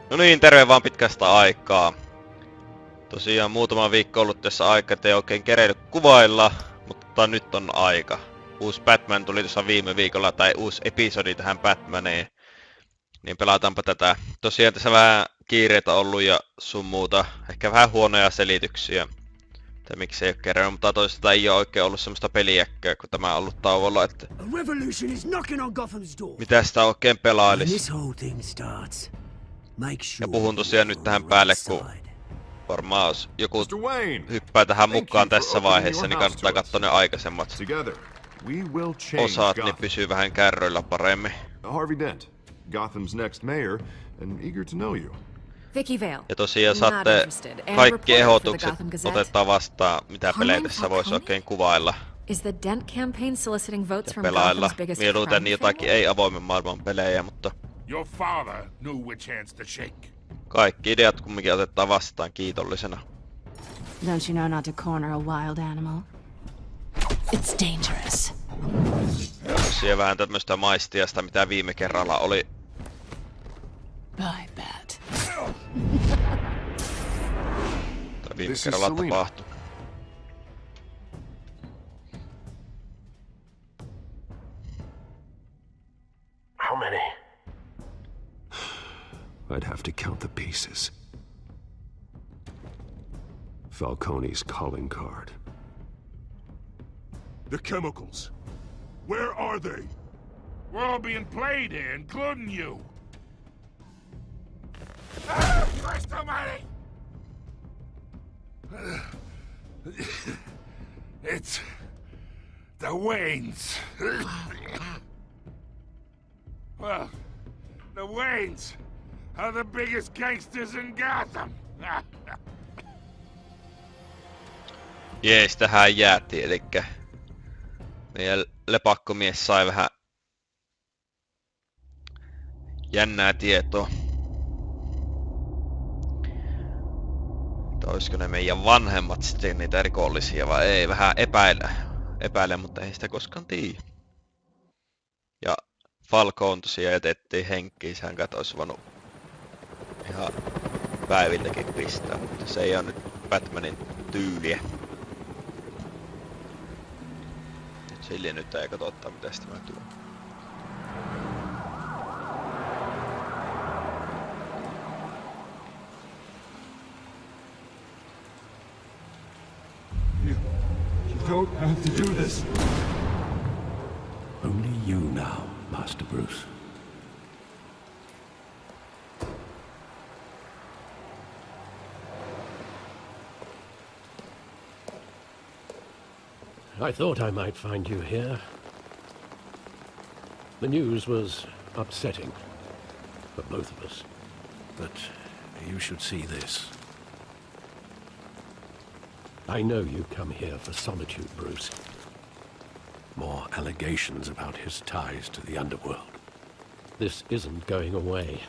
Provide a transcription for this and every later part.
No niin, terve vaan pitkästä aikaa. Tosiaan muutama viikko ollut tässä aika, ettei oikein kerennyt kuvailla, mutta nyt on aika. Uusi Batman tuli tuossa viime viikolla, tai uusi episodi tähän Batmaniin. Niin pelataanpa tätä. Tosiaan tässä vähän kiireitä ollut ja sun muuta. Ehkä vähän huonoja selityksiä. Tai miksei oo kerännyt, mutta toisaalta ei oo oikein ollut semmoista peliäkköä, kun tämä on ollut tauolla, että mitä sitä oikein pelailis. Ja puhun tosiaan nyt tähän päälle, kun varmaan jos joku hyppää tähän mukaan tässä vaiheessa, niin kannattaa katsoa ne aikaisemmat osat, niin pysyy vähän kärryillä paremmin. Harvey Dent, Gotham's next mayor, and eager to know you. Ja tosiaan saatte kaikki ehdotukset otetaan vastaan, mitä pelejä tässä voisi oikein kuvailla ja pelailla. Mieluiten jotakin ei avoimen maailman pelejä, mutta kaikki ideat kumminkin otetaan vastaan kiitollisena. Don't you know not to corner a wild animal? It's dangerous. Tosiaan vähän tämmöistä maistiasta, mitä viime kerralla oli. I bet. Tai viime kerralla tapahtui. How many? I'd have to count the pieces. Falcone's calling card. The chemicals. Where are they? We're all being played here, including you. Christ almighty! It's the Waynes. Well, the Waynes are the biggest gangsters in Gotham. Jees, tähän jäätiin, elikkä meidän lepakkomies sai vähän jännää tietoa. Olisiko ne meidän vanhemmat sitten niitä rikollisia vai ei? Vähän epäile, mutta ei sitä koskaan tiedä. Ja Falcone tosiaan jätettiin henkiin, sehän olisi voinut ihan päiviltäkin pistää, mutta se ei ole nyt Batmanin tyyliä. Hiljennytään ja katsottaa mitä sitä mä tuon. You don't have to do this. Only you now, Master Bruce. I thought I might find you here. The news was upsetting for both of us. But you should see this. I know you come here for solitude, Bruce. More allegations about his ties to the underworld. This isn't going away.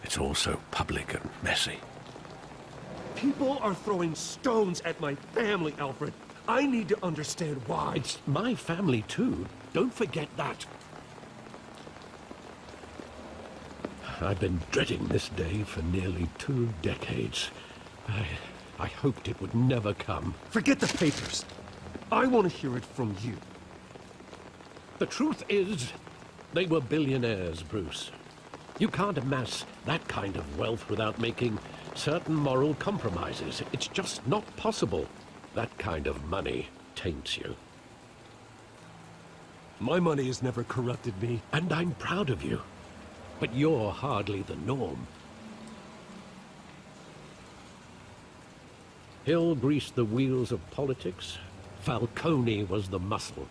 It's all so public and messy. People are throwing stones at my family, Alfred. I need to understand why. It's my family too. Don't forget that. I've been dreading this day for nearly 2 decades. I hoped it would never come. Forget the papers. I want to hear it from you. The truth is, they were billionaires, Bruce. You can't amass that kind of wealth without making certain moral compromises. It's just not possible. That kind of money taints you. My money has never corrupted me. And I'm proud of you. But you're hardly the norm. Hill greased the wheels of politics. Falcone was the muscle.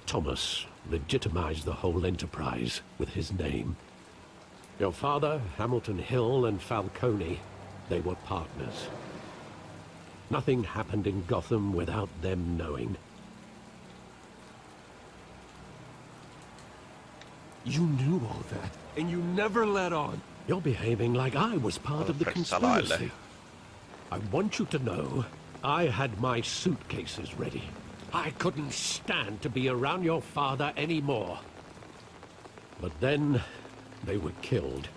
Thomas legitimized the whole enterprise with his name. Your father, Hamilton Hill, and Falcone, they were partners. Nothing happened in Gotham without them knowing. You knew all that, and you never let on. You're behaving like I was part of the conspiracy. I want you to know I had my suitcases ready. I couldn't stand to be around your father anymore. But then they were killed,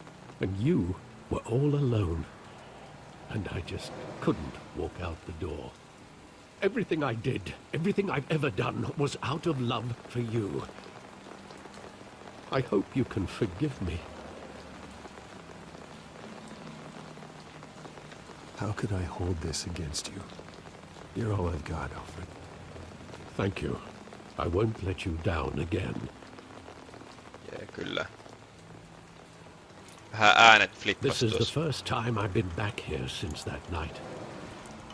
and you were all alone, and I just couldn't walk out the door. Everything I did, everything I've ever done, was out of love for you. I hope you can forgive me. How could I hold this against you? You're all I've got, Alfred. Thank you. I won't let you down again. Jee, kyllä. Vähän äänet flippas This is the tuossa. first time I've been back here since that night.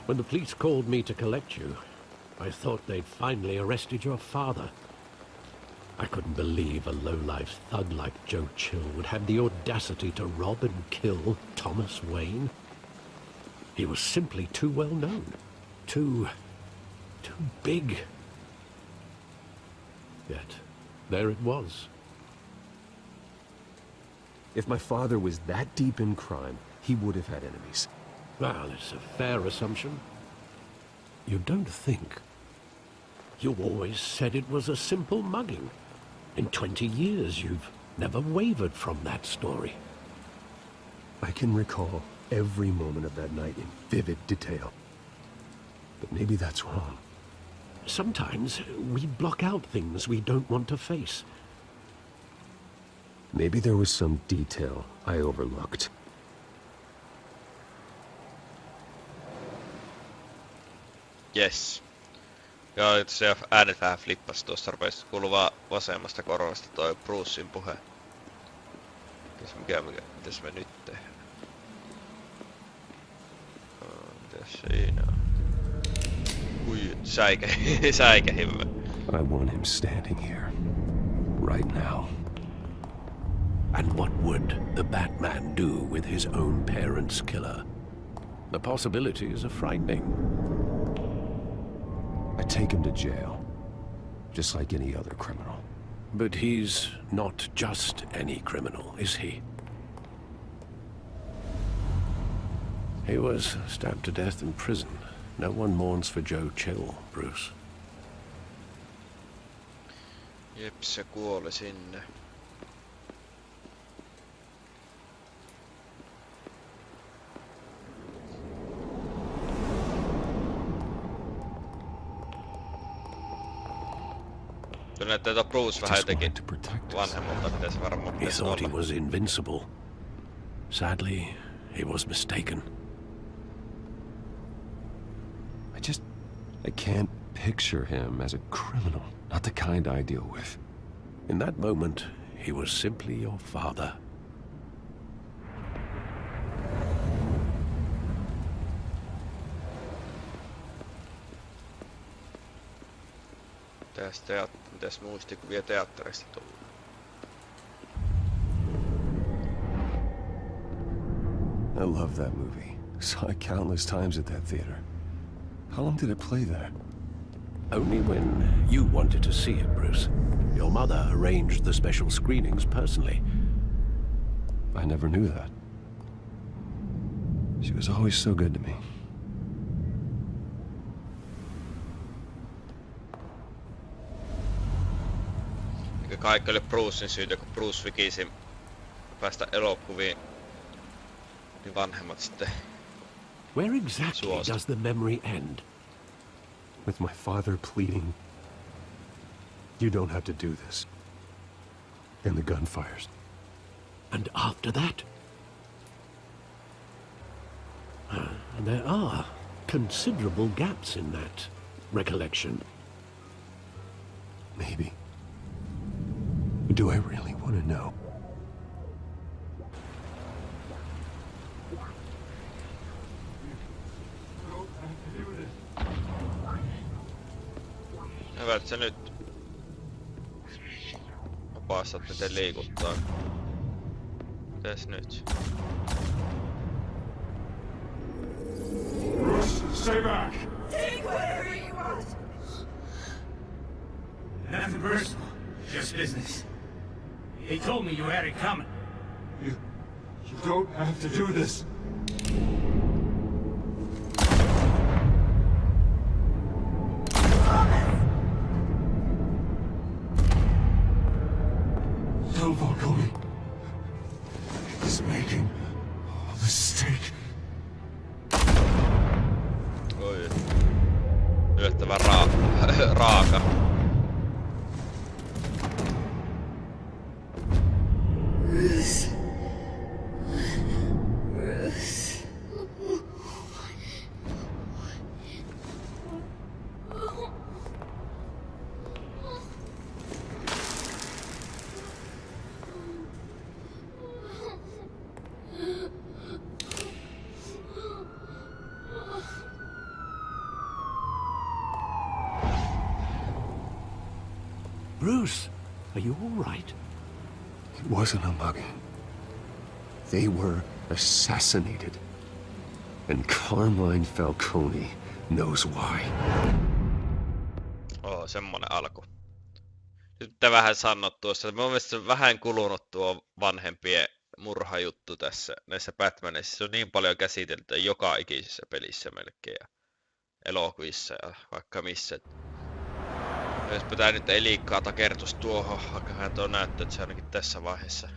When the police called me to collect you, I thought they'd finally arrested your father. I couldn't believe a low-life thug like Joe Chill would have the audacity to rob and kill Thomas Wayne. He was simply too well known. Too big. Yet, there it was. If my father was that deep in crime, he would have had enemies. Well, it's a fair assumption. You don't think. You always said it was a simple mugging. In 20 years, you've never wavered from that story. I can recall every moment of that night in vivid detail. But maybe that's wrong. Sometimes we block out things we don't want to face. Maybe there was some detail I overlooked. Yes. Joo, se äänet vähän flippas tuossa, rupesi kuuluvaa vasemmasta korvasta toi Brucein puhe. Mitäs me nyt tehdään? Mitäs siinä on? Ui, säikähimme. I want him standing here. Right now. And what would the Batman do with his own parents' killer? The possibilities are frightening. I take him to jail. Just like any other criminal. But he's not just any criminal, is he? He was stabbed to death in prison. No one mourns for Joe Chill, Bruce. Jep, se kuoli sinne. Kyllä näyttää, että Bruce vähän jotenkin vanhemmalta, miten se varmaan He pitäisi thought he olla. was invincible. Sadly, he was mistaken. I can't picture him as a criminal. Not the kind I deal with. In that moment, he was simply your father. Mitäs muistikuvia teatterista tullut? I love that movie. Saw it countless times at that theater. How long did it play there? Only when you wanted to see it, Bruce. Your mother arranged the special screenings personally. I never knew that. She was always so good to me. Eikä kaikki oli Brucein syytä, kun Bruce vikisi päästä elokuviin, niin vanhemmat sitten. Where exactly Suosta. does the memory end? With my father pleading, "You don't have to do this." And the gunfires. And after that? There are considerable gaps in that recollection. Maybe. But do I really want to know? Hyvä, että sä nyt opastat miten liikuttaa. Mites nyt? Bruce, stay back! Take whatever you want. Nothing personal, just business. He told me you had it coming. You don't have to do this. Don't walk on me. He's making raaka. Bruce, are you all right? It wasn't a mugging. They were assassinated. And Carmine Falcone knows why. Semmonen alku. Nyt pitää vähän sanoa tuossa. Mun mielestä se on vähän kulunut tuo vanhempien murhajuttu tässä näissä Batmanissa. Se on niin paljon käsitelty joka ikisessä pelissä melkein ja elokuvissa ja vaikka missä. Jospa tää nyt ei liikaa takertus tuohon, vaikka hän tuo näyttää, että se ainakin tässä vaiheessa.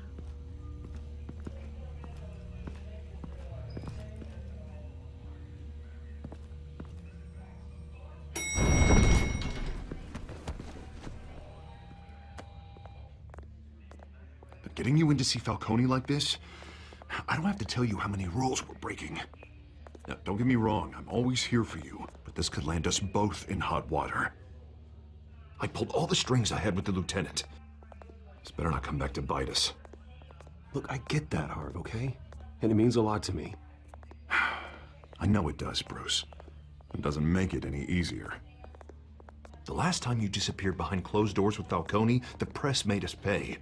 Getting you in to see Falcone like this? I don't have to tell you how many rules we're breaking. Now, don't get me wrong, I'm always here for you, but this could land us both in hot water. I pulled all the strings I had with the lieutenant. This better not come back to bite us. Look, I get that, Harv, okay? And it means a lot to me. I know it does, Bruce. It doesn't make it any easier. The last time you disappeared behind closed doors with Falcone, the press made us pay.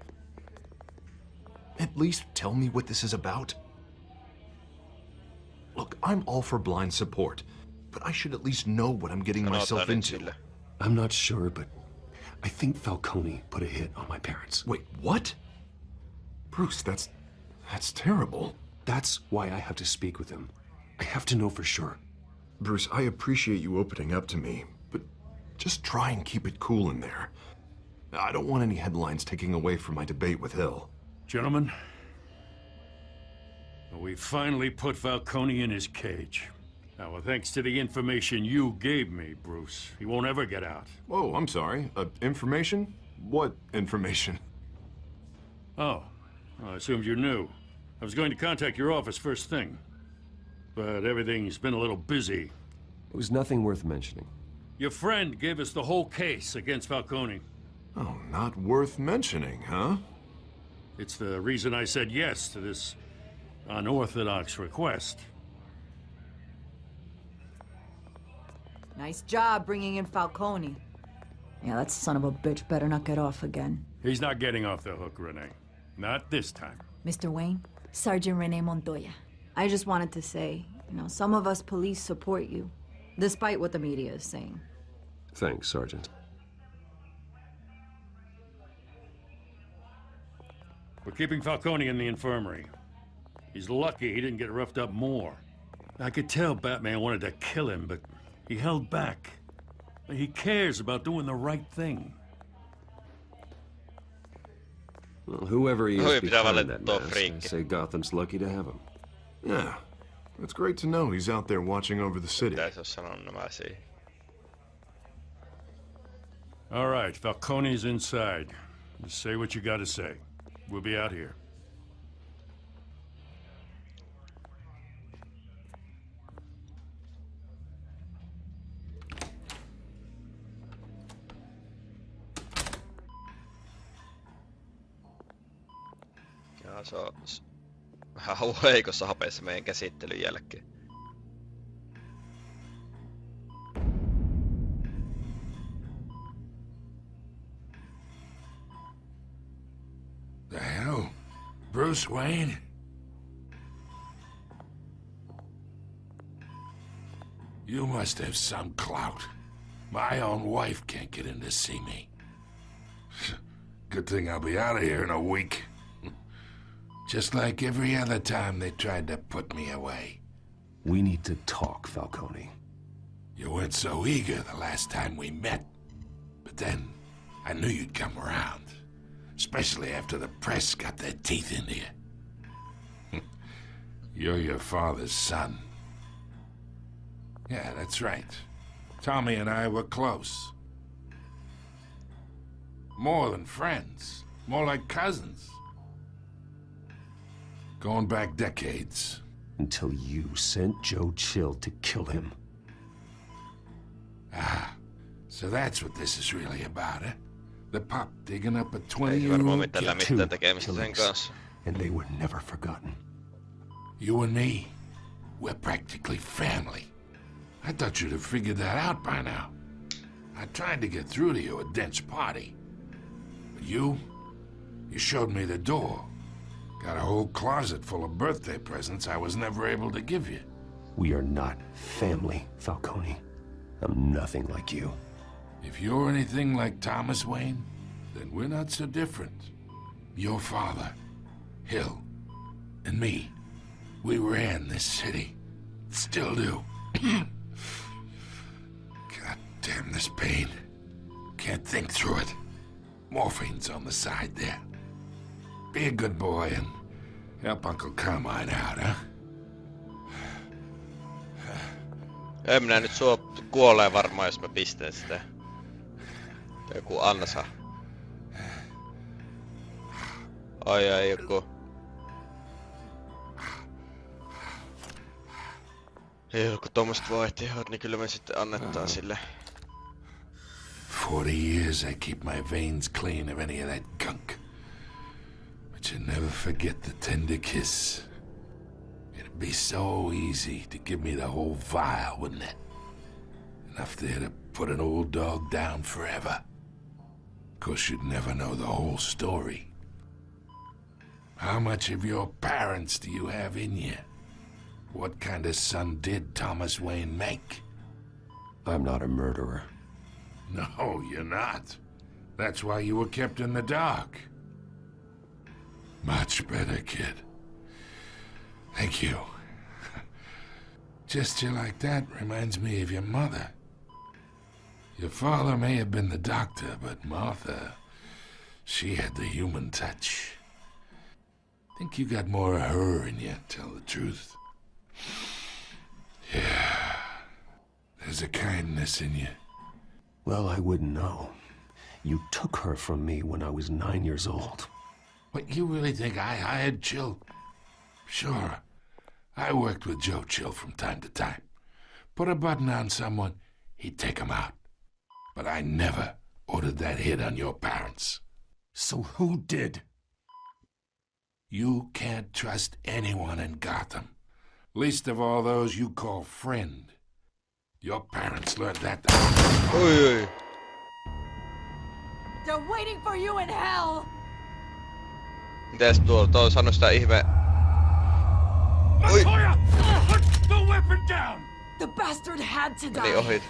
At least tell me what this is about. Look, I'm all for blind support, but I should at least know what I'm getting myself into. I'm not sure, but I think Falcone put a hit on my parents. Wait, what? Bruce, that's terrible. That's why I have to speak with him. I have to know for sure. Bruce, I appreciate you opening up to me, but just try and keep it cool in there. I don't want any headlines taking away from my debate with Hill. Gentlemen, we finally put Falcone in his cage. Now, thanks to the information you gave me, Bruce, he won't ever get out. Oh, I'm sorry. Information? What information? Oh, I assumed you knew. I was going to contact your office first thing, but everything's been a little busy. It was nothing worth mentioning. Your friend gave us the whole case against Falcone. Oh, not worth mentioning, huh? It's the reason I said yes to this unorthodox request. Nice job bringing in Falcone. Yeah, that son of a bitch better not get off again. He's not getting off the hook, Renee. Not this time. Mr. Wayne, Sergeant Renee Montoya. I just wanted to say, some of us police support you, despite what the media is saying. Thanks, Sergeant. We're keeping Falcone in the infirmary. He's lucky he didn't get roughed up more. I could tell Batman wanted to kill him, but he held back. He cares about doing the right thing. Well, whoever he is behind that mask, I freak. say Gotham's lucky to have him. Yeah. It's great to know he's out there watching over the city. All right, Falcone's inside. Just say what you gotta say. We'll be out here. Ja se on vähän heikossa hapeessa meidän käsittelyn jälkeen. The hell? Bruce Wayne? You must have some clout. My own wife can't get in to see me. Good thing I'll be out of here in a week. Just like every other time they tried to put me away. We need to talk, Falcone. You weren't so eager the last time we met. But then, I knew you'd come around. Especially after the press got their teeth into you. You're your father's son. Yeah, that's right. Tommy and I were close. More than friends. More like cousins. Going back decades. Until you sent Joe Chill to kill him. Ah, so that's what this is really about, eh? The pup digging up a Ei varmaan 20-year-old mitään kid. mitään tekemistä sen kanssa. And they were never forgotten. You and me, we're practically family. I thought you'd have figured that out by now. I tried to get through to you at Dent's party. But you showed me the door. Got a whole closet full of birthday presents I was never able to give you. We are not family, Falcone. I'm nothing like you. If you're anything like Thomas Wayne, then we're not so different. Your father, Hill, and me, we ran this city. Still do. God damn this pain. Can't think through it. Morphine's on the side there. Be a good boy and help Uncle Carmine out, huh? En minä nyt sua kuolee varmaan, jos mä pistän sitä. Tai joku ansa. Ai joku. Joku tommoset vaihtoehdot, niin kyllä me sitten annetaan sille. 40 years I keep my veins clean of any of that gunk. But you never forget the tender kiss. It'd be so easy to give me the whole vial, wouldn't it? Enough there to put an old dog down forever. Of course, you'd never know the whole story. How much of your parents do you have in you? What kind of son did Thomas Wayne make? I'm not a murderer. No, you're not. That's why you were kept in the dark. Much better, kid. Thank you. Gesture like that reminds me of your mother. Your father may have been the doctor, but Martha, she had the human touch. Think you got more of her in you, tell the truth. Yeah. There's a kindness in you. Well, I wouldn't know. You took her from me when I was 9 years old. What, you really think I hired Chill? Sure. I worked with Joe Chill from time to time. Put a button on someone, he'd take him out. But I never ordered that hit on your parents. So who did? You can't trust anyone in Gotham. Least of all those you call friend. Your parents learned that. Oi. They're waiting for you in hell! Mites tuo sano sitä ihme... Oi! Montoya! Put the weapon down! The bastard had to Meni die! ohi.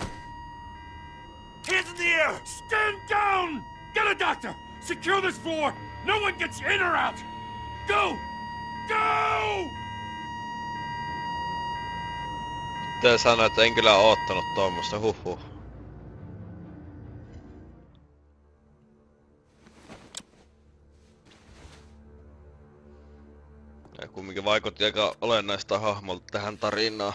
Hands in the air! Stand down! Get a doctor! Secure this floor! No one gets in or out! Go! Go! Tää sanoi, että en kyllä oottanut tuommoista, huhhuh. Ja kumminkin vaikutti aika olennaista hahmolta tähän tarinaan.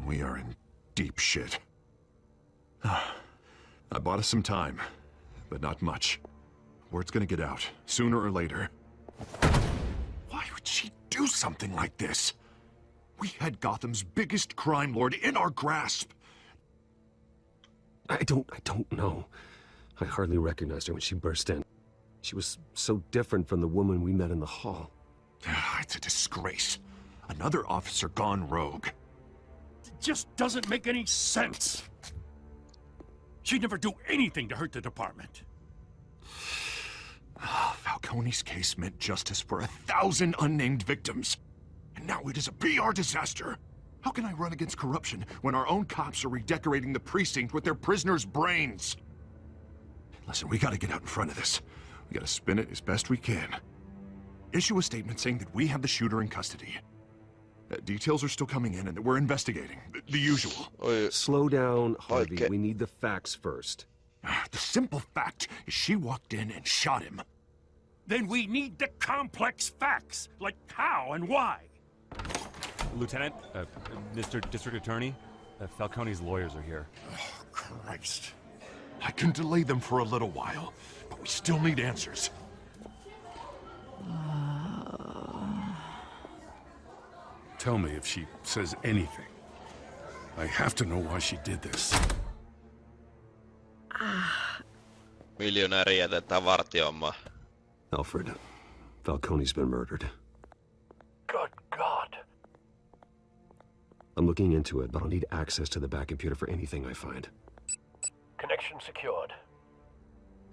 We are in deep shit. I bought us some time, but not much. Word's gonna get out, sooner or later. Why would she do something like this? We had Gotham's biggest crime lord in our grasp. I don't know. I hardly recognized her when she burst in. She was so different from the woman we met in the hall. It's a disgrace. Another officer gone rogue. It just doesn't make any sense. She'd never do anything to hurt the department. Falcone's case meant justice for 1,000 unnamed victims. And now it is a PR disaster. How can I run against corruption when our own cops are redecorating the precinct with their prisoners' brains? Listen, we gotta get out in front of this. We gotta spin it as best we can. Issue a statement saying that we have the shooter in custody. Details are still coming in and that we're investigating. The usual. Oi. Slow down, Harvey. Okay. We need the facts first. The simple fact is she walked in and shot him. Then we need the complex facts, like how and why. Lieutenant, Mr. District Attorney, Falcone's lawyers are here. Oh, Christ. I can delay them for a little while, but we still need answers. Tell me if she says anything. I have to know why she did this. Miljonääri jätetään vartioimaan. Alfred, Falcone's been murdered. Good God. I'm looking into it, but I'll need access to the back computer for anything I find. Connection secured.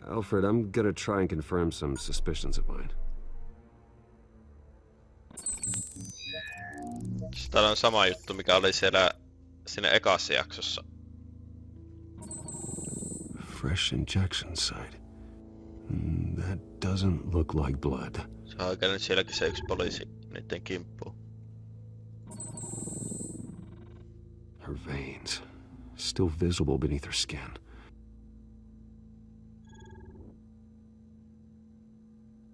Alfred, I'm gonna try and confirm some suspicions of mine. Täällä on sama juttu, mikä oli siinä ekassa jaksossa. Fresh injection site. That doesn't look like blood. Se on oikein nyt sielläkin se yksi poliisi niiden kimppuun. Her veins, still visible beneath her skin.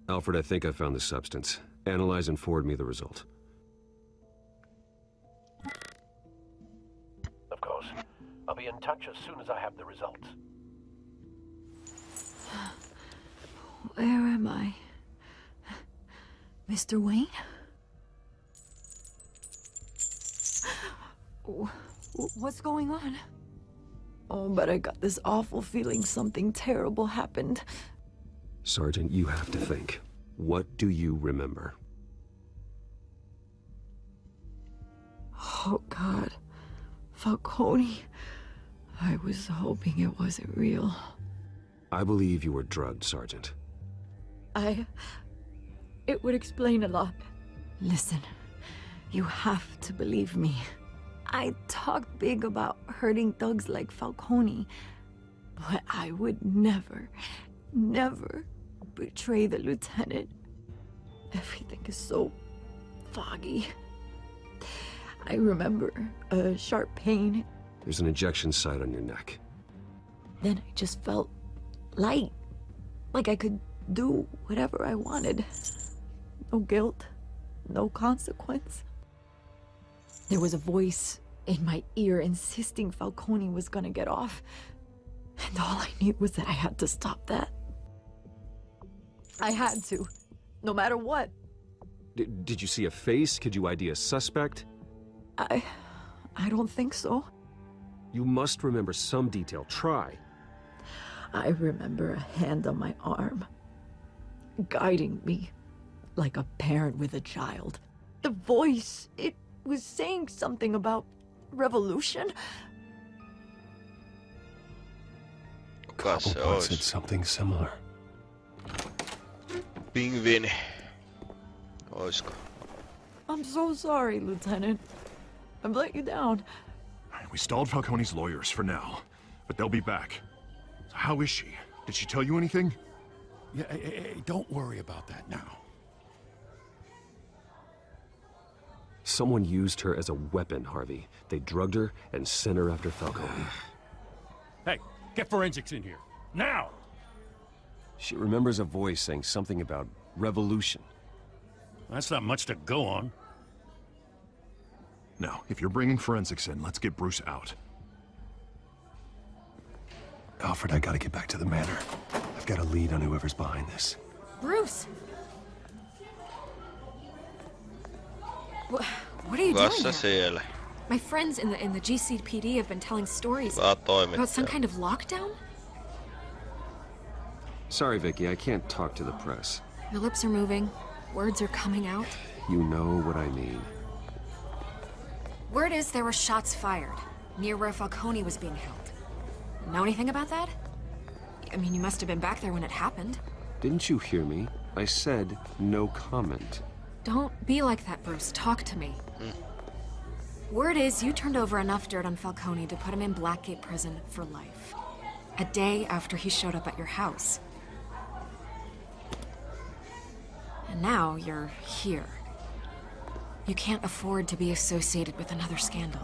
Alfred, I think I found the substance. Analyze and forward me the result. Of course. I'll be in touch as soon as I have the results. Where am I? Mr. Wayne? What's going on? Oh, but I got this awful feeling something terrible happened. Sergeant, you have to think. What do you remember? Oh, God. Falcone. I was hoping it wasn't real. I believe you were drugged, Sergeant. It would explain a lot. Listen, you have to believe me. I talk big about hurting thugs like Falcone, but I would never betray the lieutenant. Everything is so foggy. I remember a sharp pain. There's an injection site on your neck. Then I just felt light, like I could do whatever I wanted. No guilt, no consequence. There was a voice in my ear insisting Falcone was gonna get off. And all I knew was that I had to stop that. I had to, no matter what. Did you see a face? Could you ID a suspect? I don't think so. You must remember some detail. Try. I remember a hand on my arm, guiding me like a parent with a child. The voice, it was saying something about revolution. Cobblepot said something similar. Pingviini. Oisko? I'm so sorry, Lieutenant. I've let you down. We stalled Falcone's lawyers for now, but they'll be back. So how is she? Did she tell you anything? Yeah, hey, don't worry about that now. Someone used her as a weapon, Harvey. They drugged her and sent her after Falcone. Hey, get forensics in here. Now! She remembers a voice saying something about revolution. That's not much to go on. Now, if you're bringing forensics in, let's get Bruce out. Alfred, I gotta get back to the manor. I've got a lead on whoever's behind this. Bruce! What are you doing Kuka here? siellä? My friends in the GCPD have been telling stories Saa about some toimittaa. kind of lockdown. Sorry, Vicky, I can't talk to the press. My lips are moving. Words are coming out. You know what I mean. Word is there were shots fired near where Falcone was being held. Know anything about that? I mean, you must have been back there when it happened. Didn't you hear me? I said no comment. Don't be like that, Bruce. Talk to me. Word is you turned over enough dirt on Falcone to put him in Blackgate Prison for life. A day after he showed up at your house. And now you're here. You can't afford to be associated with another scandal.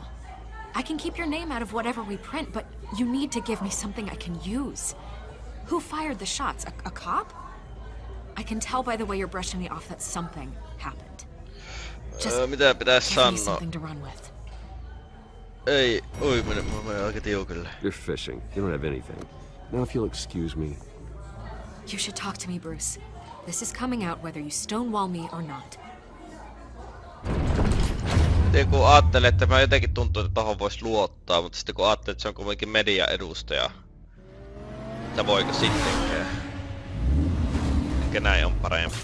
I can keep your name out of whatever we print, but you need to give me something I can use. Who fired the shots? A cop? I can tell by the way you're brushing me off that something happened. Mitä pitäis give me sanoa? something to run with. Ei, oi mä menen aika tiukille. You're fishing. You don't have anything. Now if you'll excuse me. You should talk to me, Bruce. This is coming out whether you stonewall me or not. Sitten kun ajattelin, että mä jotenkin tuntuu, että tohon vois luottaa, mutta sitten kun ajattelin, että se on kuitenkin median edustaja, että voiko sittenkään. Ehkä näin on parempi.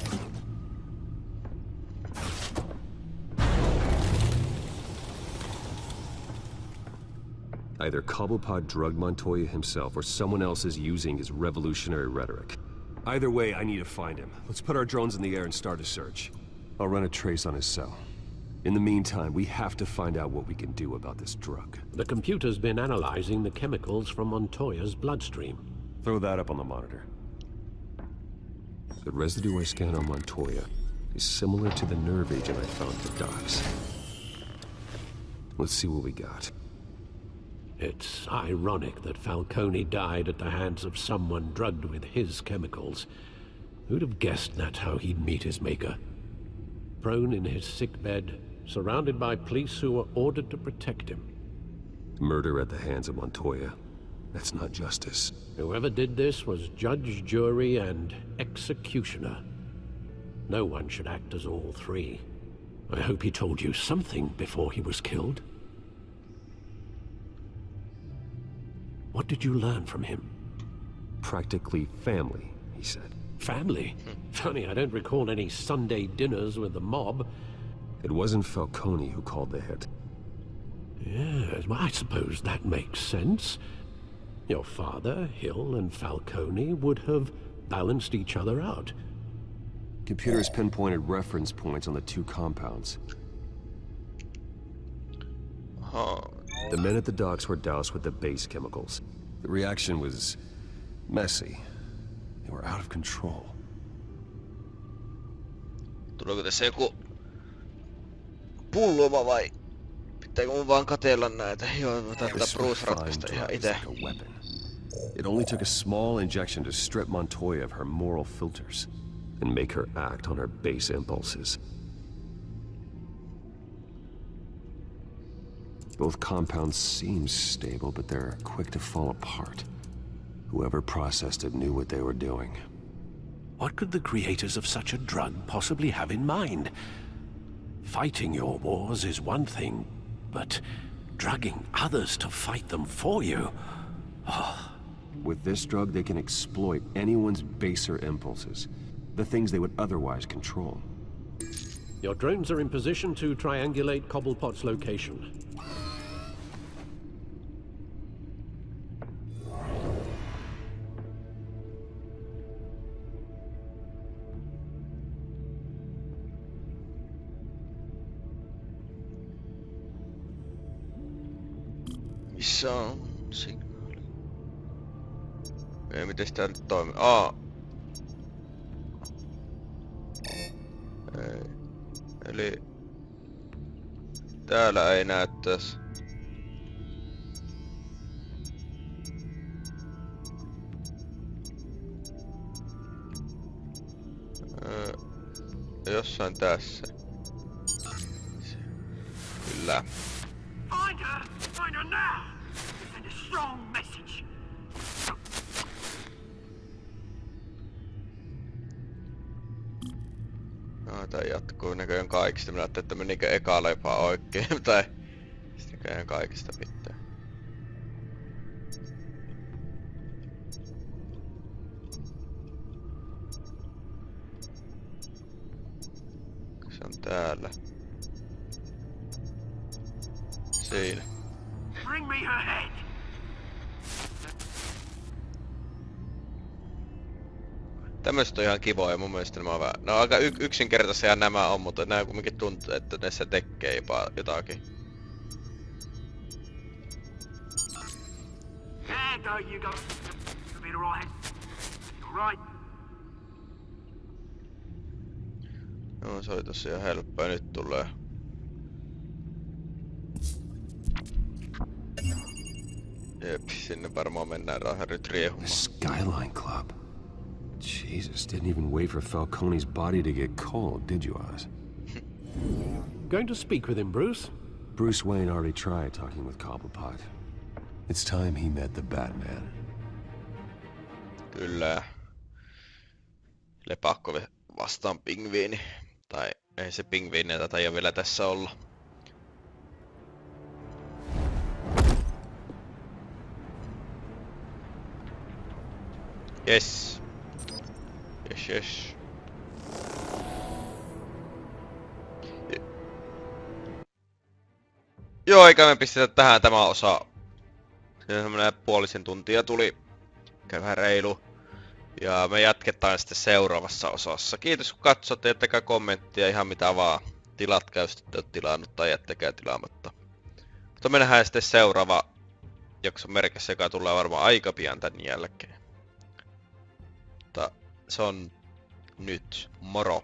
Either Cobblepot drugged Montoya himself or someone else is using his revolutionary rhetoric. Either way, I need to find him. Let's put our drones in the air and start a search. I'll run a trace on his cell. In the meantime, we have to find out what we can do about this drug. The computer's been analyzing the chemicals from Montoya's bloodstream. Throw that up on the monitor. The residue I scan on Montoya is similar to the nerve agent I found at the docks. Let's see what we got. It's ironic that Falcone died at the hands of someone drugged with his chemicals. Who'd have guessed that's how he'd meet his maker? Prone in his sickbed, surrounded by police who were ordered to protect him. Murder at the hands of Montoya. That's not justice. Whoever did this was judge, jury, and executioner. No one should act as all three. I hope he told you something before he was killed. What did you learn from him? Practically family, he said. Family? Funny, I don't recall any Sunday dinners with the mob. It wasn't Falcone who called the hit. Yes, well, I suppose that makes sense. Your father, Hill, and Falcone would have balanced each other out. Computers pinpointed reference points on the two compounds. The men at the docks were doused with the base chemicals. The reaction was messy. They were out of control. Tuleeko tässä joku pulluma vai pitääkö mun vaan katella näitä? Joo, mä otan tätä Bruce ratkaista ihan ite. It only took a small injection to strip Montoya of her moral filters and make her act on her base impulses. Both compounds seem stable, but they're quick to fall apart. Whoever processed it knew what they were doing. What could the creators of such a drug possibly have in mind? Fighting your wars is one thing, but drugging others to fight them for you? Oh. With this drug, they can exploit anyone's baser impulses, the things they would otherwise control. Your drones are in position to triangulate Cobblepot's location. Missä on signaali? Ei, miten sitä nyt toimii? Ei. Eli täällä ei näyttäis. Jossain tässä. Kyllä. Find her! Find her now! Send a strong message! No, tää jatkuu näköjään kaikista. Mä ajattelin, että menikö eka leipää oikein, tai sitten näköjään kaikista pitää. Se on täällä. Siinä. Bring me her head! Tämmöset on ihan kivoja mun mielestä nämä on vähän. No aika yksinkertaisia nämä on, mutta nää kumminkin tuntuu, että näissä tekee jopa jotakin. There go, you go. You'll be alright. You're right. No se oli tossa ihan helppoa, nyt tulee. Jep, sinne varmaan mennään rauhan nyt riehumaan. Skyline Club. Jesus, didn't even wait for Falcone's body to get cold, did you, Oz? Going to speak with him, Bruce? Bruce Wayne already tried talking with Cobblepot. It's time he met the Batman. Kyllä. Lepakko vastaan pingviini. Tai ei se pingviini tätä ei vielä tässä olla. Yes. Yes. Joo, eikä me pistetä tähän tämä osa. Semmoinen puolisen tuntia tuli. Vähän reilu. Ja me jatketaan sitten seuraavassa osassa. Kiitos kun katsotte, jättäkää kommenttia ihan mitä vaan. Tilatkaa, jos ette ole tilannut tai jättäkää tilaamatta. Mutta me nähdään sitten seuraava jakson merkissä, joka tulee varmaan aika pian tän jälkeen. Mutta se on nyt. Moro!